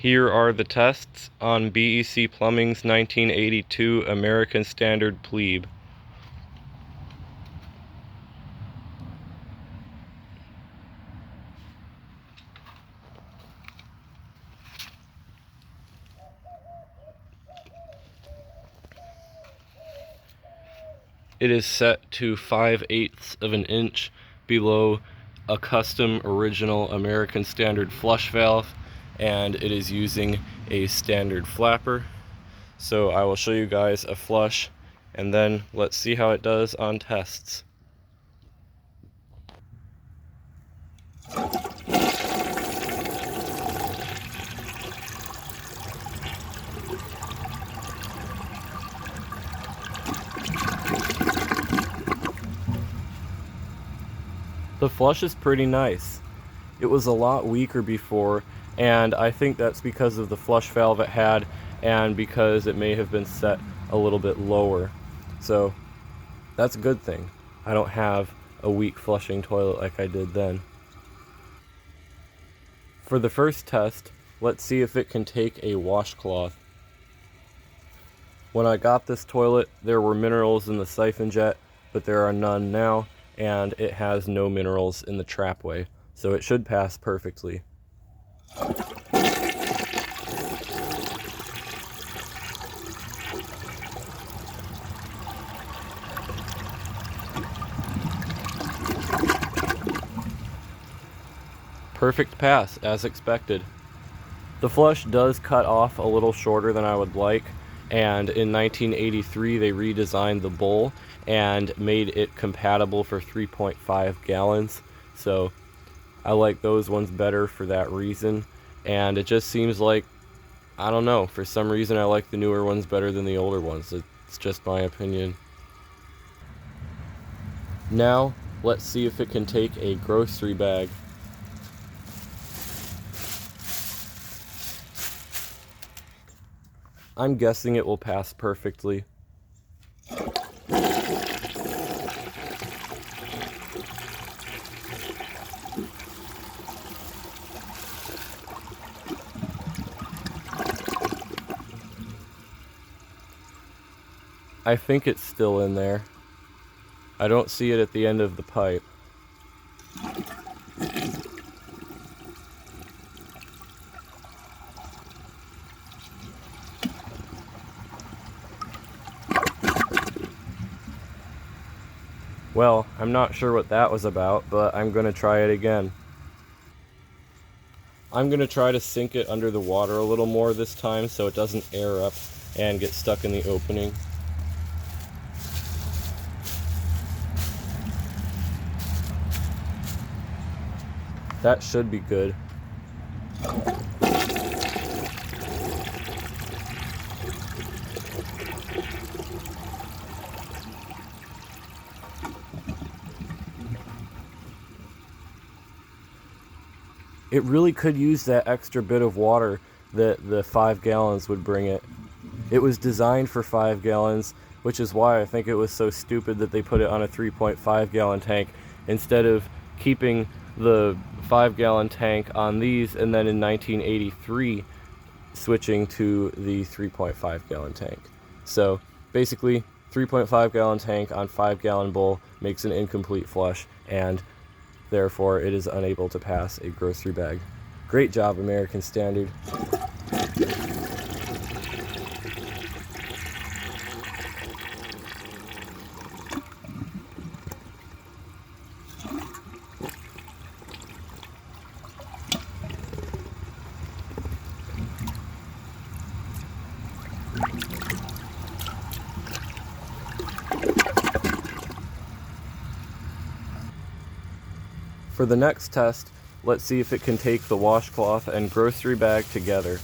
Here are the tests on BEC Plumbing's 1982 American Standard Plebe. It is set to 5/8 of an inch below a custom original American Standard flush valve, and it is using a standard flapper. So I will show you guys a flush, and then let's see how it does on tests. The flush is pretty nice. It was a lot weaker before, and I think that's because of the flush valve it had and because it may have been set a little bit lower. So that's a good thing. I don't have a weak flushing toilet like I did then. For the first test, let's see if it can take a washcloth. When I got this toilet, there were minerals in the siphon jet, but there are none now, and it has no minerals in the trapway, so it should pass perfectly. Perfect pass, as expected. The flush does cut off a little shorter than I would like, and in 1983 they redesigned the bowl and made it compatible for 3.5 gallons. So I like those ones better for that reason, and it just seems like, I don't know, for some reason I like the newer ones better than the older ones. It's just my opinion. Now let's see if it can take a grocery bag. I'm guessing it will pass perfectly. I think it's still in there. I don't see it at the end of the pipe. Well, I'm not sure what that was about, but I'm going to try it again. I'm going to try to sink it under the water a little more this time so it doesn't air up and get stuck in the opening. That should be good. It really could use that extra bit of water that the 5 gallons would bring it. It was designed for 5 gallons, which is why I think it was so stupid that they put it on a 3.5 gallon tank instead of keeping the 5 gallon tank on these and then in 1983 switching to the 3.5 gallon tank. So basically 3.5 gallon tank on 5 gallon bowl makes an incomplete flush, and therefore it is unable to pass a grocery bag. Great job, American Standard. For the next test, let's see if it can take the washcloth and grocery bag together.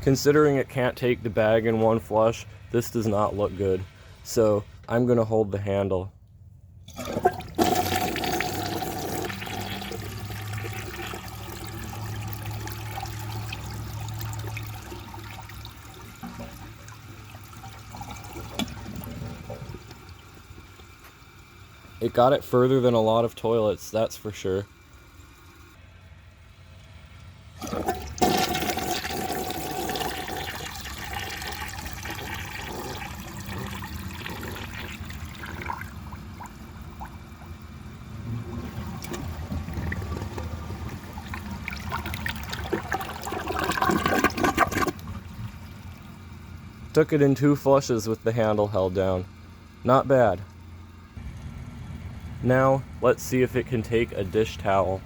Considering it can't take the bag in one flush, this does not look good. So I'm going to hold the handle. It got it further than a lot of toilets, that's for sure. Took it in 2 flushes with the handle held down. Not bad. Now, let's see if it can take a dish towel.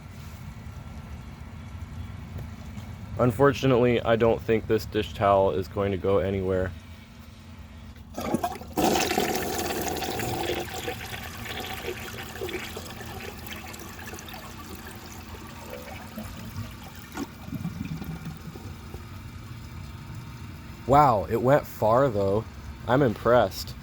Unfortunately, I don't think this dish towel is going to go anywhere. Wow, it went far though. I'm impressed.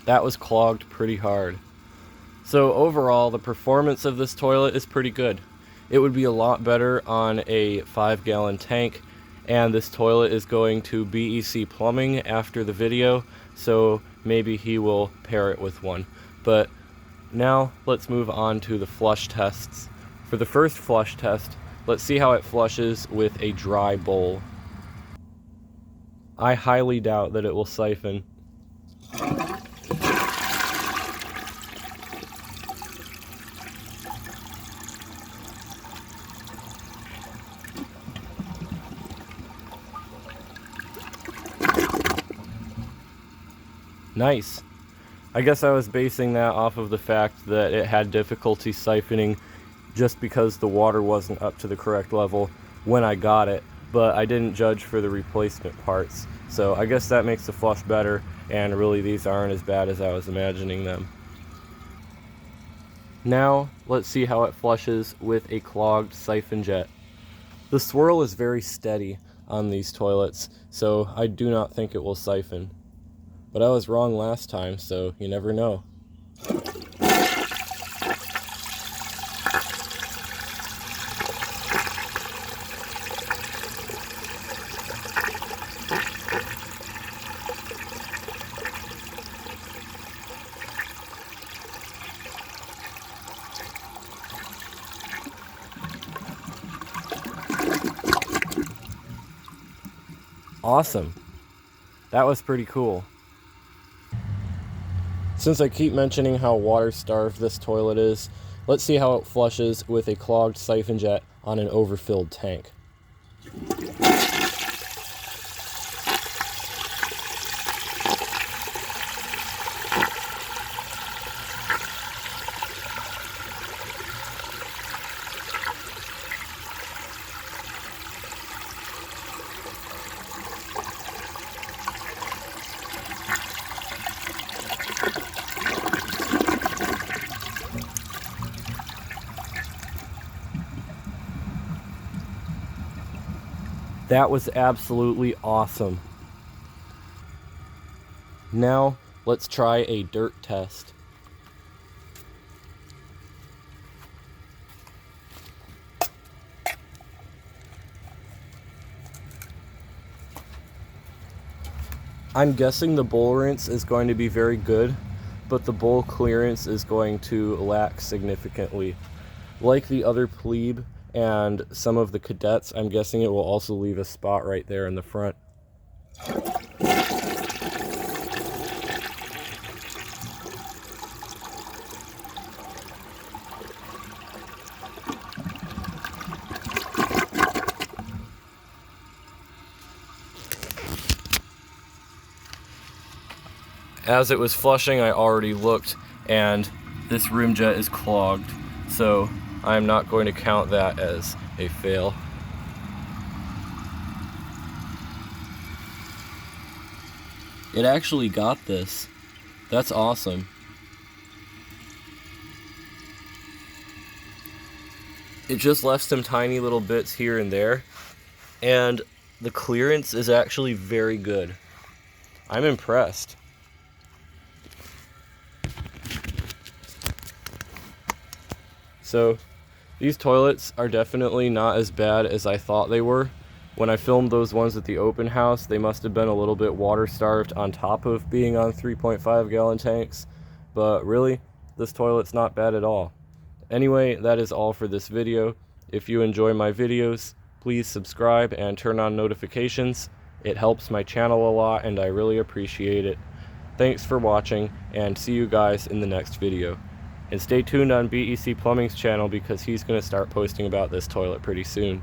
That was clogged pretty hard. So overall, the performance of this toilet is pretty good. It would be a lot better on a 5-gallon tank, and this toilet is going to BEC Plumbing after the video, so maybe he will pair it with one. But now let's move on to the flush tests. For the first flush test, let's see how it flushes with a dry bowl. I highly doubt that it will siphon. Nice. I guess I was basing that off of the fact that it had difficulty siphoning just because the water wasn't up to the correct level when I got it, but I didn't judge for the replacement parts. So I guess that makes the flush better, and really these aren't as bad as I was imagining them. Now let's see how it flushes with a clogged siphon jet. The swirl is very steady on these toilets, so I do not think it will siphon. But I was wrong last time, so you never know. Awesome. That was pretty cool. Since I keep mentioning how water-starved this toilet is, let's see how it flushes with a clogged siphon jet on an overfilled tank. That was absolutely awesome. Now, let's try a dirt test. I'm guessing the bowl rinse is going to be very good, but the bowl clearance is going to lack significantly. Like the other Plebe and some of the cadets, I'm guessing it will also leave a spot right there in the front. As it was flushing, I already looked, and this rim jet is clogged, so I'm not going to count that as a fail. It actually got this. That's awesome. It just left some tiny little bits here and there, and the clearance is actually very good. I'm impressed. So these toilets are definitely not as bad as I thought they were. When I filmed those ones at the open house, they must have been a little bit water starved on top of being on 3.5 gallon tanks, but really, this toilet's not bad at all. Anyway, that is all for this video. If you enjoy my videos, please subscribe and turn on notifications. It helps my channel a lot and I really appreciate it. Thanks for watching, and see you guys in the next video. And stay tuned on BEC Plumbing's channel because he's going to start posting about this toilet pretty soon.